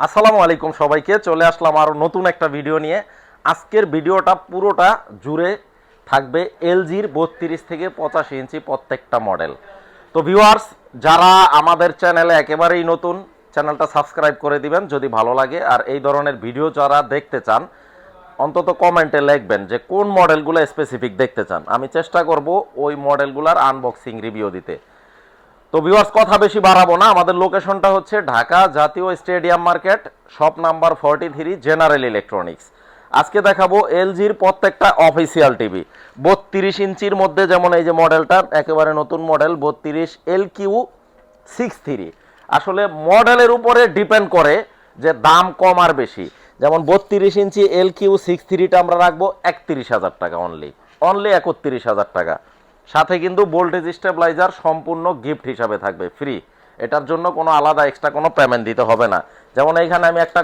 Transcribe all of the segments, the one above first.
আসসালামু আলাইকুম সবাইকে, চলে আসলাম আরও নতুন একটা ভিডিও নিয়ে। আজকের ভিডিওটা পুরোটা জুড়ে থাকবে এলজির 32 থেকে 85 ইঞ্চি প্রত্যেকটা মডেল। তো ভিউয়ার্স, যারা আমাদের চ্যানেলে একেবারেই নতুন, চ্যানেলটা সাবস্ক্রাইব করে দিবেন যদি ভালো লাগে। আর এই ধরনের ভিডিও যারা দেখতে চান অন্তত কমেন্টে লিখবেন যে কোন মডেলগুলো স্পেসিফিক দেখতে চান, আমি চেষ্টা করব ওই মডেলগুলোর আনবক্সিং রিভিউ দিতে। তো ভিউয়ার্স, কথা বেশি বাড়াবো না। আমাদের লোকেশনটা হচ্ছে ঢাকা জাতীয় stadium market, shop number 43, general electronics. আজকে দেখাবো এলজির প্রত্যেকটা অফিসিয়াল টিভি 32 ইঞ্চির মধ্যে। যেমন এই যে মডেলটা একেবারে নতুন মডেল 32 LQ63। আসলে মডেলের উপরে ডিপেন্ড করে যে দাম কম আর বেশি। যেমন 32 ইঞ্চি LQ63টা আমরা রাখবো 31,000 টাকা, অনলি 31,000 টাকা। সাথে কিন্তু ভোল্টেজ স্টেবিলাইজার সম্পূর্ণ গিফট হিসাবে থাকবে, ফ্রি। এটার জন্য কোনো আলাদা এক্সট্রা কোনো পেমেন্ট দিতে হবে না। যেমন এইখানে আমি একটা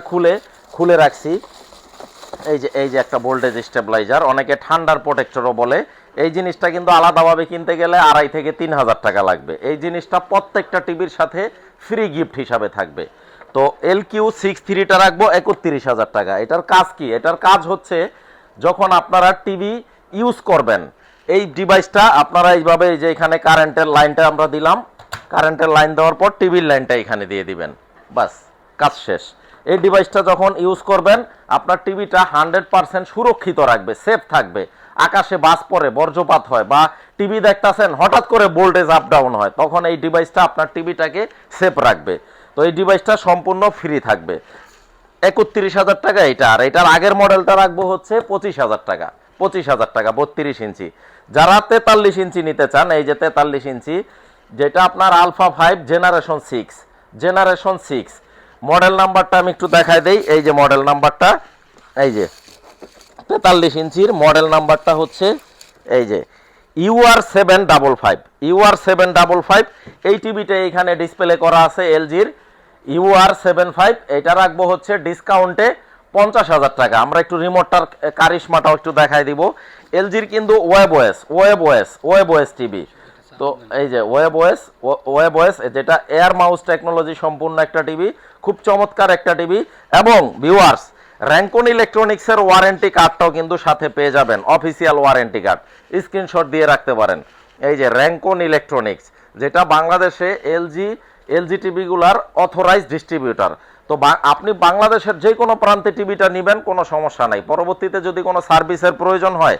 খুলে রাখছি, এই যে একটা ভোল্টেজ স্টেবিলাইজার, অনেকে ঠান্ডার প্রোটেক্টরও বলে। এই জিনিসটা কিন্তু আলাদাভাবে কিনতে গেলে 2,500 থেকে 3,000 টাকা লাগবে। এই জিনিসটা প্রত্যেকটা টিভির সাথে ফ্রি গিফট হিসাবে থাকবে। তো LQ63টা রাখবো 31,000 টাকা। এটার কাজ কি? এটার কাজ হচ্ছে যখন আপনারা টিভি ইউজ করবেন, এই ডিভাইসটা আপনারা এইভাবে, এই যে এখানে কারেন্টের লাইনটা আমরা দিলাম, কারেন্টের লাইন দেওয়ার পর টিভির লাইনটা এখানে দিয়ে দিবেন, বাস কাজ শেষ। এই ডিভাইসটা যখন ইউজ করবেন আপনার টিভিটা 100% সুরক্ষিত রাখবে, সেফ থাকবে। আকাশে বাজ পড়ে, বজ্রপাত হয়, বা টিভি দেখতেছেন হঠাৎ করে ভোল্টেজ আপ ডাউন হয়, তখন এই ডিভাইসটা আপনার টিভিটাকে সেফ রাখবে। তো এই ডিভাইসটা সম্পূর্ণ ফ্রি থাকবে। 31,000 টাকা এটা। আর এটার আগের মডেলটা রাখবো হচ্ছে 25,000 টাকা। 25,000 টাকা 32 ইঞ্চি। যারা 43 ইঞ্চি নিতে চান, এই যে 43 ইঞ্চি, যেটা আপনার আলফা 5 জেনারেশন 6 মডেল নাম্বারটা আমি একটু দেখাই দেই। এই যে মডেল নাম্বারটা, এই যে 43 ইঞ্চির মডেল নাম্বারটা হচ্ছে এই যে UR755। এই টিভিটা এখানে ডিসপ্লে করা আছে এলজির UR75। এটা রাখবো হচ্ছে ডিসকাউন্টে 50,000 টাকা। আমরা একটু রিমোটটার কারিশমাটাও একটু দেখাই দিব। এলজির কিন্তু ওয়েব ওএস টিভি। তো এই যে ওয়েব ওএস যেটা এয়ার মাউস টেকনোলজি সম্পূর্ণ একটা টিভি, খুব চমৎকার একটা টিভি। এবং ভিউয়ার্স, র্যাঙ্কন ইলেকট্রনিক্সের ওয়ারেন্টি কার্ডটাও কিন্তু সাথে পেয়ে যাবেন, অফিসিয়াল ওয়ারেন্টি কার্ড, স্ক্রিনশট দিয়ে রাখতে পারেন। এই যে র্যাঙ্কন ইলেকট্রনিক্স, যেটা বাংলাদেশে এলজি টিভিগুলার অথরাইজড ডিস্ট্রিবিউটর। তো আপনি বাংলাদেশের যে কোনো প্রান্তে টিভিটা নেবেন, কোনো সমস্যা নাই। পরবর্তীতে যদি কোনো সার্ভিসের প্রয়োজন হয়,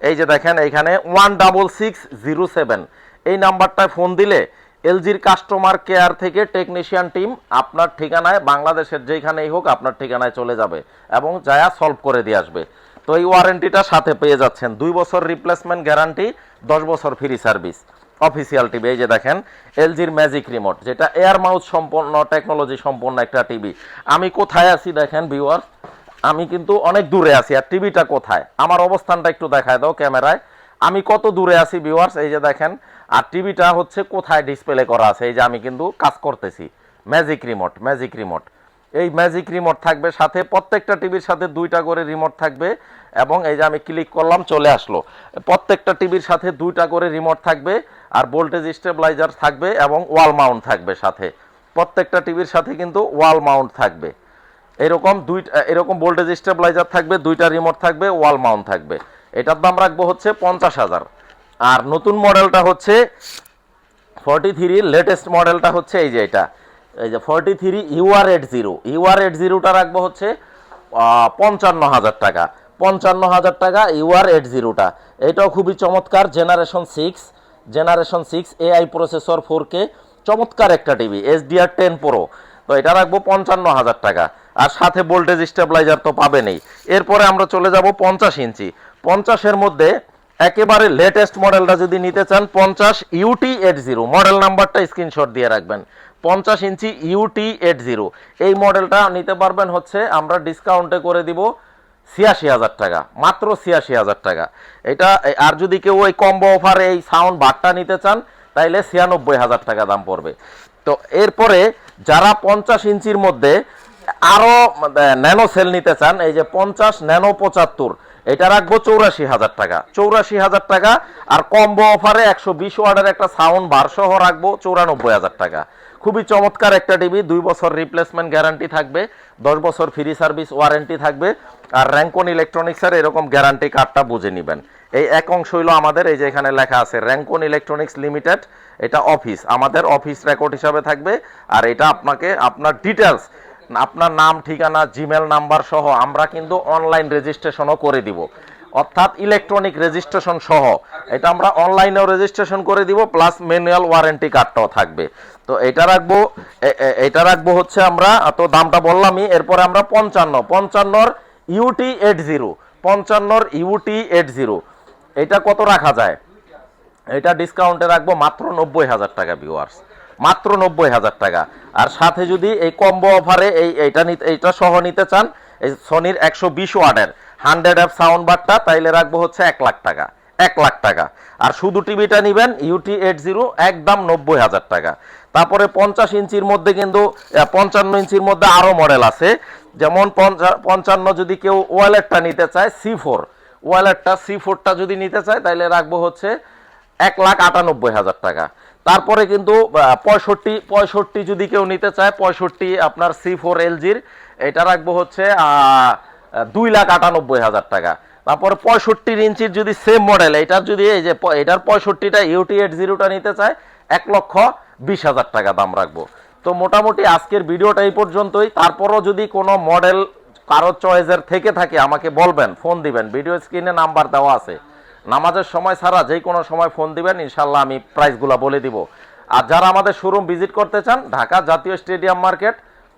এই যে দেখেন এইখানে 16607 এই নাম্বারটায় ফোন দিলে এলজির কাস্টমার কেয়ার থেকে টেকনিশিয়ান টিম আপনার ঠিকানায়, বাংলাদেশের যেখানেই হোক আপনার ঠিকানায় চলে যাবে এবং যায়া সলভ করে দিয়ে আসবে। তো এই ওয়ারেন্টিটা সাথে পেয়ে যাচ্ছেন, 2 বছর রিপ্লেসমেন্ট গ্যারান্টি, 10 বছর ফ্রি সার্ভিস। Official TV. এই যে দেখেন এলজির ম্যাজিক রিমোট, যেটা এয়ার মাউস সম্পন্ন টেকনোলজি সম্পন্ন একটা টিভি। আমি কোথায় আছি দেখেন ভিউয়ার, আমি কিন্তু অনেক দূরে আছি। আর টিভিটা কোথায়, আমার অবস্থানটা একটু দেখায় দাও ক্যামেরায়, আমি কত দূরে আছি ভিউয়ার্স, এই যে দেখেন। আর টিভিটা হচ্ছে কোথায় ডিসপ্লে করা আছে, এই যে আমি কিন্তু কাজ করতেছি। Magic remote. এই ম্যাজিক রিমোট থাকবে সাথে, প্রত্যেকটা টিভির সাথে 2টা করে রিমোট থাকবে। এবং এই যে আমি ক্লিক করলাম, চলে আসলো। প্রত্যেকটা টিভির সাথে 2টা করে রিমোট থাকবে, আর ভোল্টেজ স্টেবিলাইজার থাকবে এবং ওয়াল মাউন্ট থাকবে সাথে। প্রত্যেকটা টিভির সাথে কিন্তু ওয়াল মাউন্ট থাকবে। এরকম ভোল্টেজ স্টেবিলাইজার থাকবে, 2টা রিমোট থাকবে, ওয়াল মাউন্ট থাকবে। এটার দাম রাখবো হচ্ছে 50,000। আর নতুন মডেলটা হচ্ছে 43, লেটেস্ট মডেলটা হচ্ছে এই যে এটা, এই যে 43 UR80টা রাখবো হচ্ছে 55,000 টাকা। 55,000 টাকা UR80টা। এটাও খুবই চমৎকার, জেনারেশন 6 AI প্রসেসর 4K, চমৎকার একটা টিভি, SDR10 Pro। তো এটা রাখবো 55,000 টাকা। আর সাথে ভোল্টেজ স্টেবিলাইজার তো পাবেনই। এরপরে আমরা চলে যাব 50 ইঞ্চি। 50-এর মধ্যে একেবারে লেটেস্ট মডেলটা যদি নিতে চান, 50 UT80, মডেল নাম্বারটা স্ক্রিনশট দিয়ে রাখবেন। 50 ইঞ্চি UT80 এই মডেলটা নিতে পারবেন হচ্ছে, আমরা ডিসকাউন্টে করে দিব 86,000 টাকা, মাত্র 86,000 টাকা এটা। আর যদি কেউ ওই কম্বো অফারে এই সাউন্ড বারটা নিতে চান, তাইলে 96,000 টাকা দাম পড়বে। তো এরপরে যারা 50 ইঞ্চির মধ্যে আরো ন্যানো সেল নিতে চান, এই যে 50 ন্যানো 75, এটা রাখবো 84,000 টাকা। 84,000 টাকা। আর কম্বো অফারে 120 ওয়াটের একটা সাউন্ড বার সহ রাখবো 94,000 টাকা। খুবই চমৎকার একটা টিভি, 2 বছর রিপ্লেসমেন্ট গ্যারান্টি থাকবে, 10 বছর ফ্রি সার্ভিস ওয়ারেন্টি থাকবে। আর র্যাঙ্কন ইলেকট্রনিক্সের এরকম গ্যারান্টি কার্ডটা বুঝে নেবেন। এই এক অংশ হইলো আমাদের, এই যে এখানে লেখা আছে র্যাঙ্কন ইলেকট্রনিক্স লিমিটেড, এটা অফিস, আমাদের অফিস রেকর্ড হিসাবে থাকবে। আর এটা আপনাকে আপনার ডিটেলস, আপনার নাম, ঠিকানা, জিমেল নাম্বার সহ আমরা কিন্তু অনলাইন রেজিস্ট্রেশনও করে দিব, অর্থাৎ ইলেকট্রনিক রেজিস্ট্রেশন সহ এটা আমরা অনলাইনেও রেজিস্ট্রেশন করে দিব, প্লাস ম্যানুয়াল ওয়ারেন্টি কার্ডটাও থাকবে। তো এটা রাখবো হচ্ছে আমরা, তো দামটা বললামই। এরপরে আমরা 55 ইউটি 80 এটা কত রাখা যায়? এটা ডিসকাউন্টে রাখবো মাত্র 90,000 টাকা ভিউয়ার্স, মাত্র 90,000 টাকা। আর সাথে যদি এই কম্বো অফারে এইটা সহ নিতে চান, এই সনির 120 ওয়াটের 100 F সাউন্ড বারটা, তাইলে রাখবো হচ্ছে 1 লাখ টাকা, 1 লাখ টাকা। আর শুধু টিভিটা নিবেন ইউটি 80 একদম 90,000 টাকা। তারপরে 50 ইঞ্চির মধ্যে কিন্তু 55 ইঞ্চির মধ্যে আরো মডেল আছে, যেমন 55 যদি কেউ ওয়ালেটটা নিতে চায়, C4 ওয়ালেটটা, C4টা যদি নিতে চায় তাইলে রাখবো হচ্ছে 1,98,000 টাকা। তারপরে কিন্তু 65 যদি কেউ নিতে চায়, 65 আপনার C4 LG-র, এটা রাখবো হচ্ছে 2,98,000 টাকা। তারপরে 65 ইঞ্চির যদি সেম মডেল, এটার যদি এই যে এটার 65টা ইউটি 80টা নিতে চায়, 1,20,000 টাকা দাম রাখবো। তো মোটামুটি আজকের ভিডিওটা এই পর্যন্তই। তারপরও যদি কোনো মডেল কারো চয়েসের থেকে থাকে আমাকে বলবেন, ফোন দিবেন, ভিডিও স্ক্রিনে নাম্বার দেওয়া আছে। নামাজের সময় ছাড়া যে কোনো সময় ফোন দিবেন, ইনশাল্লাহ আমি প্রাইসগুলো বলে দিব। আর যারা আমাদের শোরুম ভিজিট করতে চান, ঢাকা জাতীয় stadium market,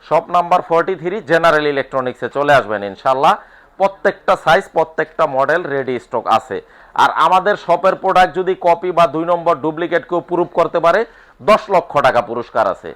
shop number 43, general ইলেকট্রনিক্সে চলে আসবেন ইনশাল্লাহ। প্রত্যেকটা সাইজ, প্রত্যেকটা মডেল রেডি স্টক আছে। আর আমাদের শপের প্রোডাক্ট যদি কপি বা 2 নম্বর ডুপ্লিকেট কেউ প্রুফ করতে পারে, 10 লক্ষ টাকা পুরস্কার আছে।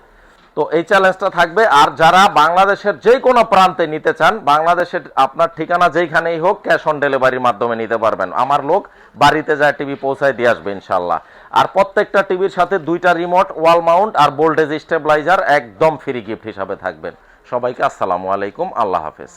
তো এই চ্যালেঞ্জটা থাকবে। আর যারা বাংলাদেশের যে কোনো প্রান্তে নিতে চান, বাংলাদেশের আপনার ঠিকানা যেইখানেই হোক, ক্যাশ অন ডেলিভারির মাধ্যমে নিতে পারবেন। আমার লোক বাড়িতে যায় টিভি পৌঁছায় দিয়ে আসবে ইনশাল্লাহ। আর প্রত্যেকটা টিভির সাথে 2টা রিমোট, ওয়াল মাউন্ট আর ভোল্টেজ স্টেবিলাইজার একদম ফ্রি গিফট হিসাবে থাকবেন। সবাইকে আসসালামু আলাইকুম, আল্লাহ হাফেজ।